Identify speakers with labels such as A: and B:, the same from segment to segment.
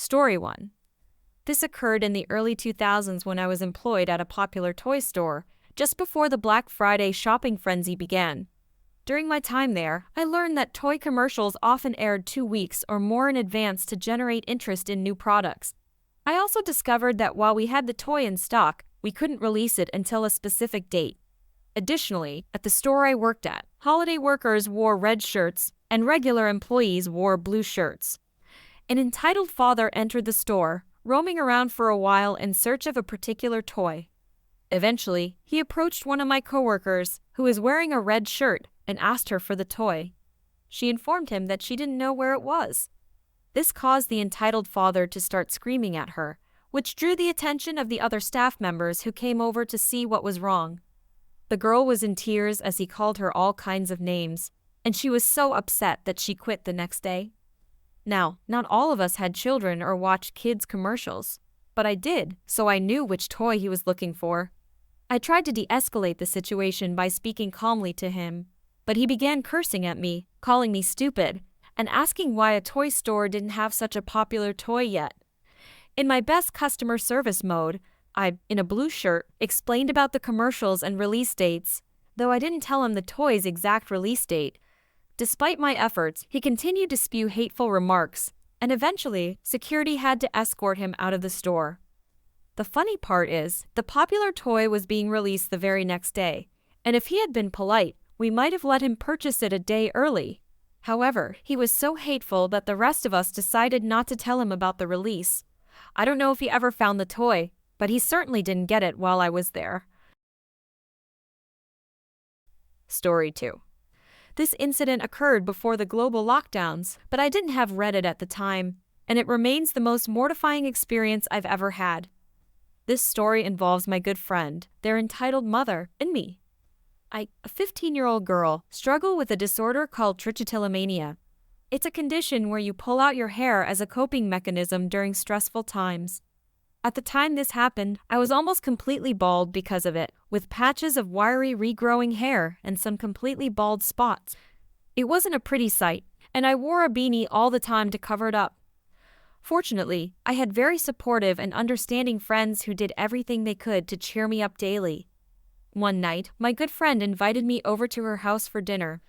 A: Story 1. This occurred in the early 2000s when I was employed at a popular toy store, just before the Black Friday shopping frenzy began. During my time there, I learned that toy commercials often aired 2 weeks or more in advance to generate interest in new products. I also discovered that while we had the toy in stock, we couldn't release it until a specific date. Additionally, at the store I worked at, holiday workers wore red shirts and regular employees wore blue shirts. An entitled father entered the store, roaming around for a while in search of a particular toy. Eventually, he approached one of my coworkers, who was wearing a red shirt, and asked her for the toy. She informed him that she didn't know where it was. This caused the entitled father to start screaming at her, which drew the attention of the other staff members who came over to see what was wrong. The girl was in tears as he called her all kinds of names, and she was so upset that she quit the next day. Now, not all of us had children or watched kids' commercials, but I did, so I knew which toy he was looking for. I tried to de-escalate the situation by speaking calmly to him, but he began cursing at me, calling me stupid, and asking why a toy store didn't have such a popular toy yet. In my best customer service mode, I, in a blue shirt, explained about the commercials and release dates, though I didn't tell him the toy's exact release date. Despite my efforts, he continued to spew hateful remarks, and eventually, security had to escort him out of the store. The funny part is, the popular toy was being released the very next day, and if he had been polite, we might have let him purchase it a day early. However, he was so hateful that the rest of us decided not to tell him about the release. I don't know if he ever found the toy, but he certainly didn't get it while I was there. Story 2. This incident occurred before the global lockdowns, but I didn't have Reddit at the time, and it remains the most mortifying experience I've ever had. This story involves my good friend, their entitled mother, and me. I, a 15-year-old girl, struggle with a disorder called trichotillomania. It's a condition where you pull out your hair as a coping mechanism during stressful times. At the time this happened, I was almost completely bald because of it, with patches of wiry regrowing hair and some completely bald spots. It wasn't a pretty sight, and I wore a beanie all the time to cover it up. Fortunately, I had very supportive and understanding friends who did everything they could to cheer me up daily. One night, my good friend invited me over to her house for dinner.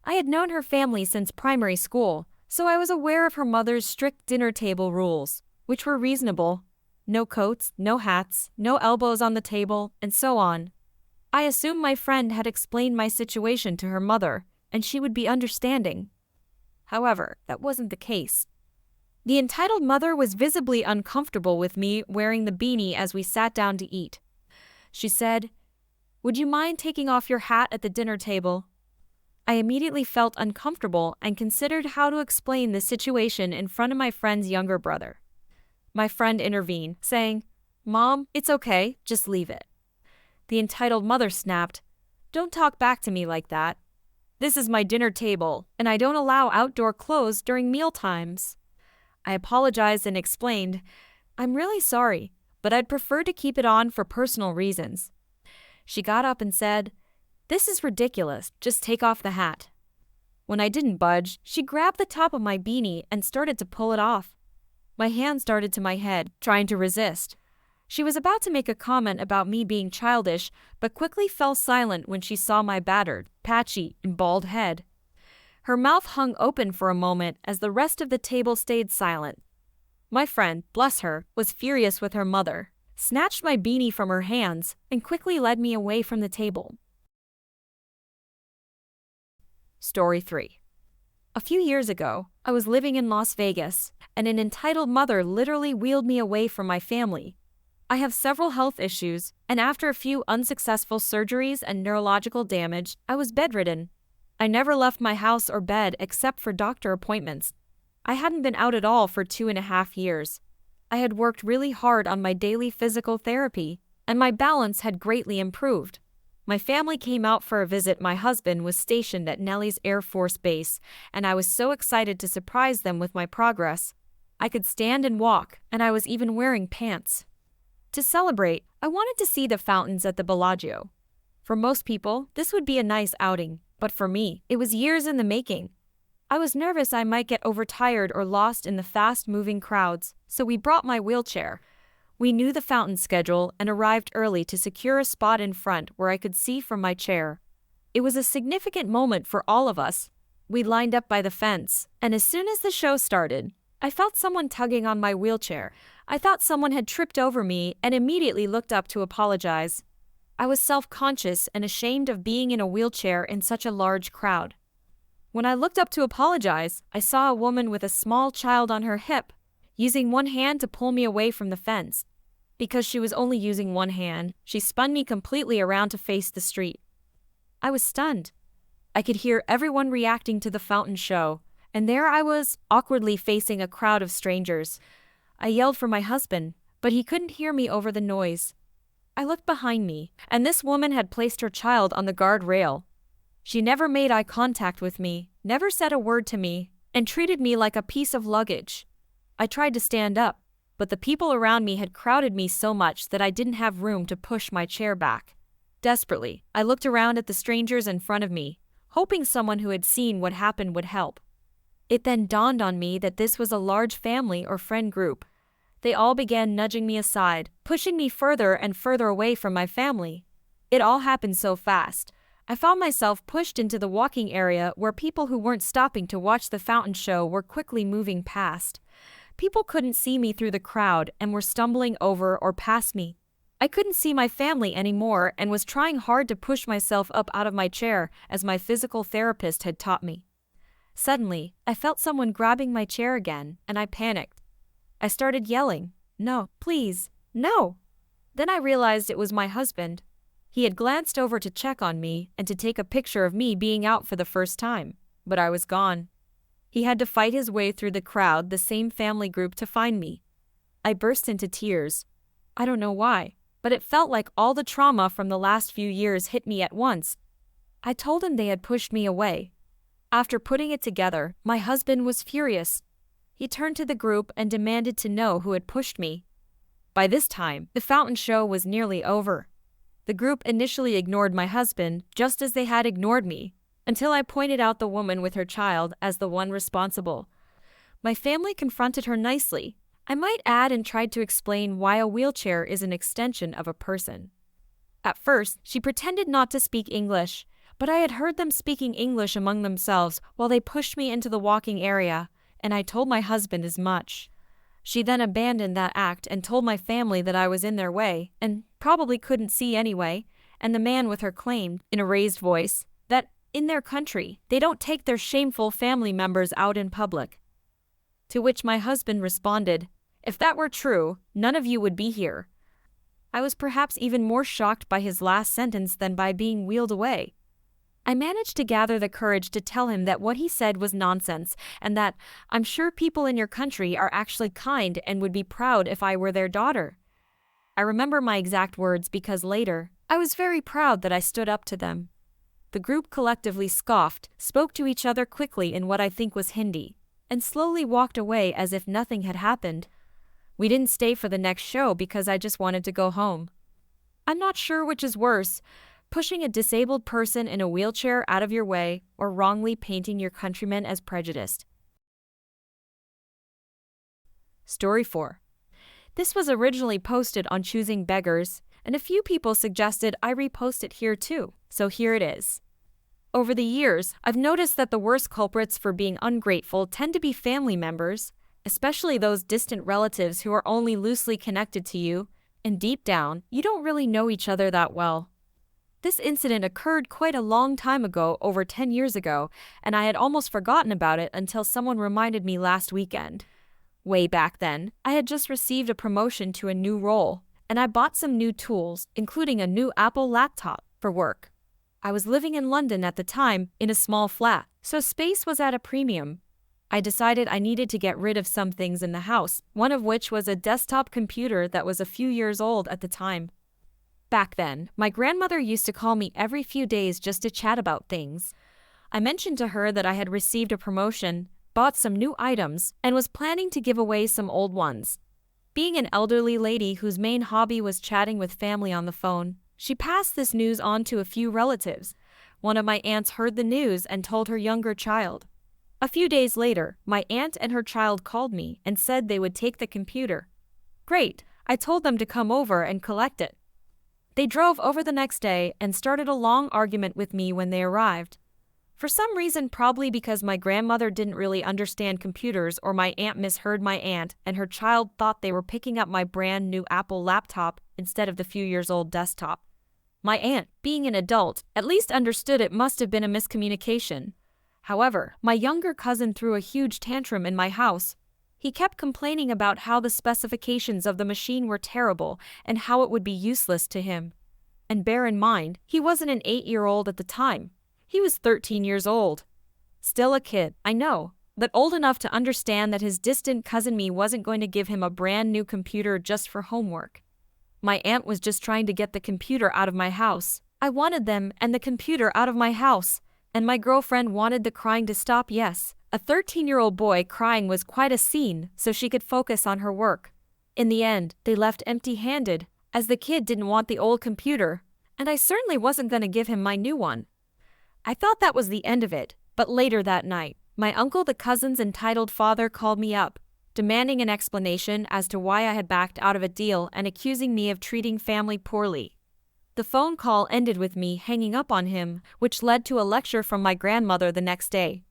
A: I had known her family since primary school, so I was aware of her mother's strict dinner table rules, which were reasonable. No coats, no hats, no elbows on the table, and so on. I assumed my friend had explained my situation to her mother, and she would be understanding. However, that wasn't the case. The entitled mother was visibly uncomfortable with me wearing the beanie as we sat down to eat. She said, "Would you mind taking off your hat at the dinner table?" I immediately felt uncomfortable and considered how to explain the situation in front of my friend's younger brother. My friend intervened, saying, "Mom, it's okay, just leave it." The entitled mother snapped, "Don't talk back to me like that. This is my dinner table, and I don't allow outdoor clothes during meal times." I apologized and explained, "I'm really sorry, but I'd prefer to keep it on for personal reasons." She got up and said, "This is ridiculous, just take off the hat." When I didn't budge, she grabbed the top of my beanie and started to pull it off. My hand started to my head, trying to resist. She was about to make a comment about me being childish, but quickly fell silent when she saw my battered, patchy, and bald head. Her mouth hung open for a moment as the rest of the table stayed silent. My friend, bless her, was furious with her mother, snatched my beanie from her hands, and quickly led me away from the table. Story 3. A few years ago, I was living in Las Vegas, and an entitled mother literally wheeled me away from my family. I have several health issues, and after a few unsuccessful surgeries and neurological damage, I was bedridden. I never left my house or bed except for doctor appointments. I hadn't been out at all for 2.5 years. I had worked really hard on my daily physical therapy, and my balance had greatly improved. My family came out for a visit. My husband was stationed at Nellis Air Force Base, and I was so excited to surprise them with my progress. I could stand and walk, and I was even wearing pants. To celebrate, I wanted to see the fountains at the Bellagio. For most people, this would be a nice outing, but for me, it was years in the making. I was nervous I might get overtired or lost in the fast-moving crowds, so we brought my wheelchair. We knew the fountain schedule and arrived early to secure a spot in front where I could see from my chair. It was a significant moment for all of us. We lined up by the fence, and as soon as the show started, I felt someone tugging on my wheelchair. I thought someone had tripped over me and immediately looked up to apologize. I was self-conscious and ashamed of being in a wheelchair in such a large crowd. When I looked up to apologize, I saw a woman with a small child on her hip, using one hand to pull me away from the fence. Because she was only using one hand, she spun me completely around to face the street. I was stunned. I could hear everyone reacting to the fountain show, and there I was, awkwardly facing a crowd of strangers. I yelled for my husband, but he couldn't hear me over the noise. I looked behind me, and this woman had placed her child on the guardrail. She never made eye contact with me, never said a word to me, and treated me like a piece of luggage. I tried to stand up, but the people around me had crowded me so much that I didn't have room to push my chair back. Desperately, I looked around at the strangers in front of me, hoping someone who had seen what happened would help. It then dawned on me that this was a large family or friend group. They all began nudging me aside, pushing me further and further away from my family. It all happened so fast. I found myself pushed into the walking area where people who weren't stopping to watch the fountain show were quickly moving past. People couldn't see me through the crowd and were stumbling over or past me. I couldn't see my family anymore and was trying hard to push myself up out of my chair as my physical therapist had taught me. Suddenly, I felt someone grabbing my chair again, and I panicked. I started yelling, "No, please, no!" Then I realized it was my husband. He had glanced over to check on me and to take a picture of me being out for the first time, but I was gone. He had to fight his way through the crowd, the same family group, to find me. I burst into tears. I don't know why, but it felt like all the trauma from the last few years hit me at once. I told him they had pushed me away. After putting it together, my husband was furious. He turned to the group and demanded to know who had pushed me. By this time, the fountain show was nearly over. The group initially ignored my husband, just as they had ignored me, until I pointed out the woman with her child as the one responsible. My family confronted her nicely, I might add, and tried to explain why a wheelchair is an extension of a person. At first, she pretended not to speak English, but I had heard them speaking English among themselves while they pushed me into the walking area, and I told my husband as much. She then abandoned that act and told my family that I was in their way, and probably couldn't see anyway, and the man with her claimed, in a raised voice, that, in their country, they don't take their shameful family members out in public. To which my husband responded, "If that were true, none of you would be here." I was perhaps even more shocked by his last sentence than by being wheeled away. I managed to gather the courage to tell him that what he said was nonsense, and that I'm sure people in your country are actually kind and would be proud if I were their daughter. I remember my exact words because later, I was very proud that I stood up to them. The group collectively scoffed, spoke to each other quickly in what I think was Hindi, and slowly walked away as if nothing had happened. We didn't stay for the next show because I just wanted to go home. I'm not sure which is worse, pushing a disabled person in a wheelchair out of your way, or wrongly painting your countrymen as prejudiced. Story 4. This was originally posted on Choosing Beggars, and a few people suggested I repost it here too, so here it is. Over the years, I've noticed that the worst culprits for being ungrateful tend to be family members, especially those distant relatives who are only loosely connected to you, and deep down, you don't really know each other that well. This incident occurred quite a long time ago, over 10 years ago, and I had almost forgotten about it until someone reminded me last weekend. Way back then, I had just received a promotion to a new role, and I bought some new tools, including a new Apple laptop, for work. I was living in London at the time, in a small flat, so space was at a premium. I decided I needed to get rid of some things in the house, one of which was a desktop computer that was a few years old at the time. Back then, my grandmother used to call me every few days just to chat about things. I mentioned to her that I had received a promotion, bought some new items, and was planning to give away some old ones. Being an elderly lady whose main hobby was chatting with family on the phone, she passed this news on to a few relatives. One of my aunts heard the news and told her younger child. A few days later, my aunt and her child called me and said they would take the computer. Great, I told them to come over and collect it. They drove over the next day and started a long argument with me when they arrived. For some reason, probably because my grandmother didn't really understand computers or my aunt misheard my aunt and her child thought they were picking up my brand new Apple laptop instead of the few years old desktop. My aunt, being an adult, at least understood it must have been a miscommunication. However, my younger cousin threw a huge tantrum in my house. He kept complaining about how the specifications of the machine were terrible and how it would be useless to him. And bear in mind, he wasn't an 8-year-old at the time. He was 13 years old. Still a kid, I know, but old enough to understand that his distant cousin me wasn't going to give him a brand new computer just for homework. My aunt was just trying to get the computer out of my house. I wanted them and the computer out of my house, and my girlfriend wanted the crying to stop. Yes, a 13-year-old boy crying was quite a scene so she could focus on her work. In the end, they left empty-handed, as the kid didn't want the old computer, and I certainly wasn't going to give him my new one. I thought that was the end of it, but later that night, my uncle, the cousin's entitled father, called me up, demanding an explanation as to why I had backed out of a deal and accusing me of treating family poorly. The phone call ended with me hanging up on him, which led to a lecture from my grandmother the next day.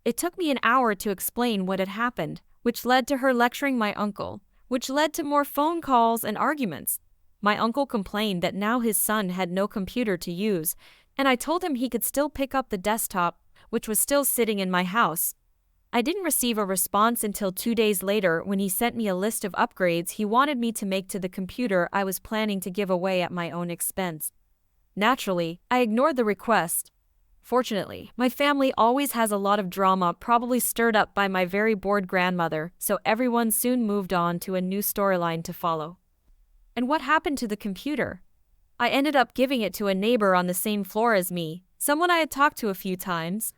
A: It took me an hour to explain what had happened, which led to her lecturing my uncle, which led to more phone calls and arguments. My uncle complained that now his son had no computer to use, and I told him he could still pick up the desktop, which was still sitting in my house. I didn't receive a response until 2 days later when he sent me a list of upgrades he wanted me to make to the computer I was planning to give away at my own expense. Naturally, I ignored the request. Fortunately, my family always has a lot of drama, probably stirred up by my very bored grandmother, so everyone soon moved on to a new storyline to follow. And what happened to the computer? I ended up giving it to a neighbor on the same floor as me, someone I had talked to a few times.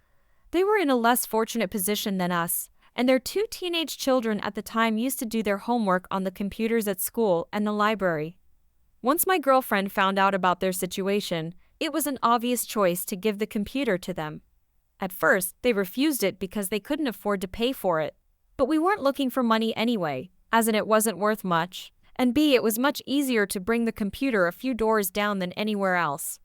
A: They were in a less fortunate position than us, and their 2 teenage children at the time used to do their homework on the computers at school and the library. Once my girlfriend found out about their situation, it was an obvious choice to give the computer to them. At first, they refused it because they couldn't afford to pay for it. But we weren't looking for money anyway, as in it wasn't worth much, and B, it was much easier to bring the computer a few doors down than anywhere else.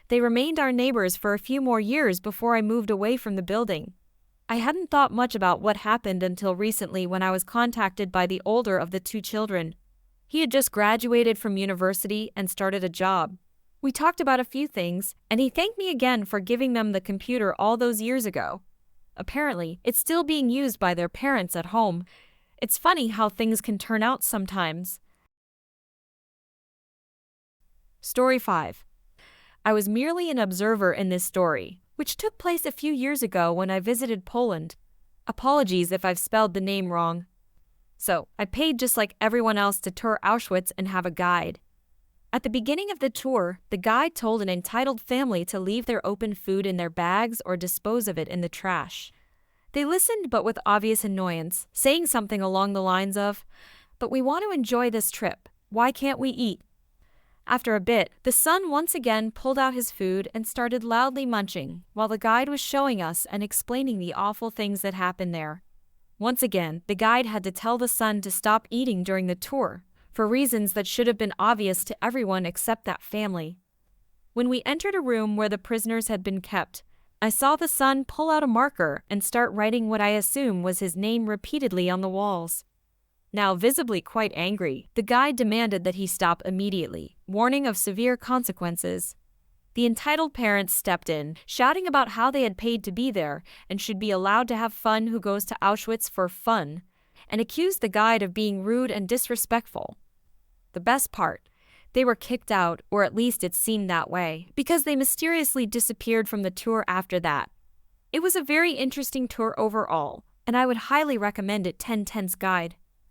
A: They remained our neighbors for a few more years before I moved away from the building. I hadn't thought much about what happened until recently when I was contacted by the older of the 2 children. He had just graduated from university and started a job. We talked about a few things, and he thanked me again for giving them the computer all those years ago. Apparently, it's still being used by their parents at home. It's funny how things can turn out sometimes. Story 5. I was merely an observer in this story, which took place a few years ago when I visited Poland. Apologies if I've spelled the name wrong. So, I paid just like everyone else to tour Auschwitz and have a guide. At the beginning of the tour, the guide told an entitled family to leave their open food in their bags or dispose of it in the trash. They listened but with obvious annoyance, saying something along the lines of, "But we want to enjoy this trip, why can't we eat?" After a bit, the son once again pulled out his food and started loudly munching, while the guide was showing us and explaining the awful things that happened there. Once again, the guide had to tell the son to stop eating during the tour, for reasons that should have been obvious to everyone except that family. When we entered a room where the prisoners had been kept, I saw the son pull out a marker and start writing what I assume was his name repeatedly on the walls. Now visibly quite angry, the guide demanded that he stop immediately, warning of severe consequences. The entitled parents stepped in, shouting about how they had paid to be there and should be allowed to have fun who goes to Auschwitz for fun, and accused the guide of being rude and disrespectful. The best part, they were kicked out, or at least it seemed that way, because they mysteriously disappeared from the tour after that. It was a very interesting tour overall, and I would highly recommend it 10/10's guide.